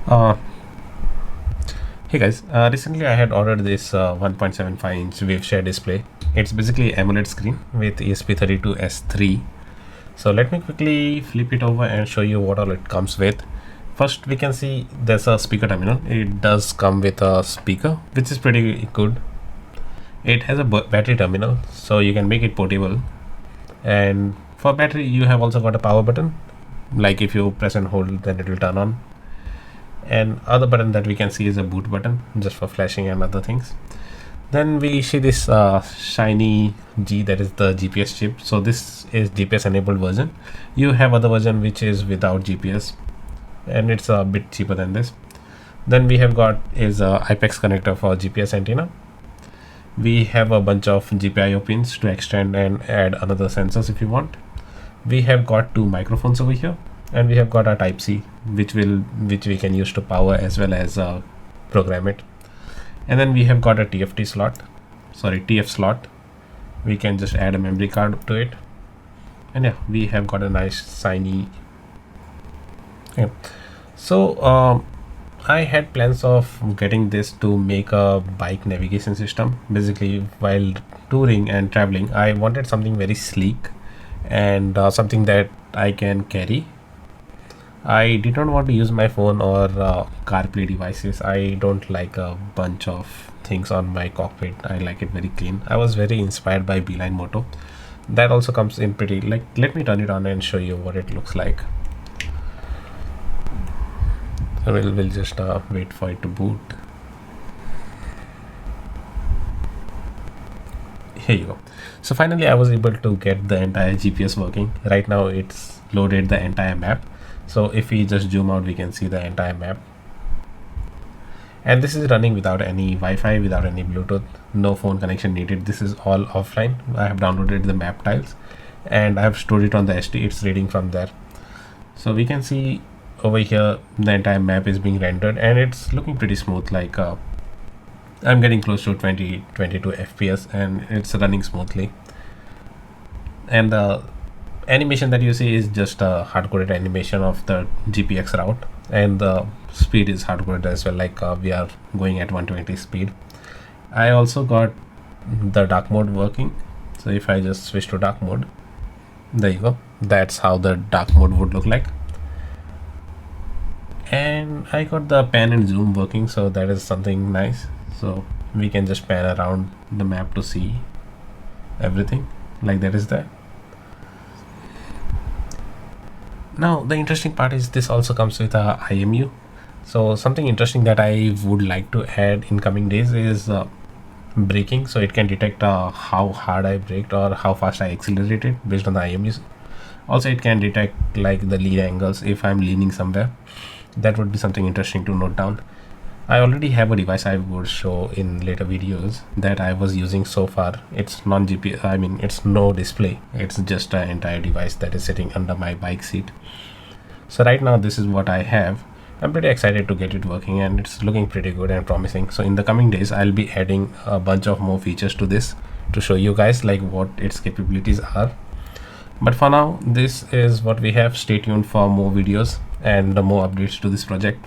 Uh, hey guys, recently I had ordered this 1.75 inch Waveshare display. It's basically AMOLED screen with ESP32-S3. So let me quickly flip it over and show you what all it comes with. First, we can see there's a speaker terminal. It does come with a speaker, which is pretty good. It has a battery terminal, so you can make it portable. And for battery, you have also got a power button. Like if you press and hold, then it will turn on. And other button that we can see is a boot button, just for flashing and other things. Then we see this shiny G, that is the GPS chip. So this is GPS enabled version. You have other version which is without GPS, and it's a bit cheaper than this. Then we have got is a IPEX connector for GPS antenna. We have a bunch of GPIO pins to extend and add another sensors if you want. We have got two microphones over here, and we have got a Type-C which we can use to power as well as program it. And then we have got a TF slot. We can just add a memory card to it, and yeah, we have got a nice shiny. Yeah. So I had plans of getting this to make a bike navigation system. Basically, while touring and traveling, I wanted something very sleek and something that I can carry. I did not want to use my phone or CarPlay devices. I don't like a bunch of things on my cockpit. I like it very clean. I was very inspired by Beeline Moto. That also comes in pretty, like, let me turn it on and show you what it looks like. So we'll just wait for it to boot. Here you go. So finally I was able to get the entire GPS working. Right now it's loaded the entire map. So if we just zoom out, we can see the entire map. And this is running without any Wi-Fi, without any Bluetooth, no phone connection needed. This is all offline. I have downloaded the map tiles and I have stored it on the SD. It's reading from there. So we can see over here the entire map is being rendered and it's looking pretty smooth. Like I'm getting close to 22 FPS and it's running smoothly. And the animation that you see is just a hard-coded animation of the GPX route, and the speed is hard-coded as well, like we are going at 120 speed. I also got the dark mode working. So if I just switch to dark mode, there you go. That's how the dark mode would look like. And I got the pan and zoom working, so that is something nice. So we can just pan around the map to see everything like that is there. Now the interesting part is this also comes with a IMU. So something interesting that I would like to add in coming days is braking. So it can detect how hard I braked or how fast I accelerated based on the IMUs. Also it can detect like the lean angles if I'm leaning somewhere. That would be something interesting to note down. I already have a device I would show in later videos that I was using so far. It's non-GPS, I mean it's no display, it's just an entire device that is sitting under my bike seat. So right now this is what I have. I'm pretty excited to get it working and it's looking pretty good and promising. So in the coming days I'll be adding a bunch of more features to this to show you guys like what its capabilities are. But for now this is what we have. Stay tuned for more videos and more updates to this project.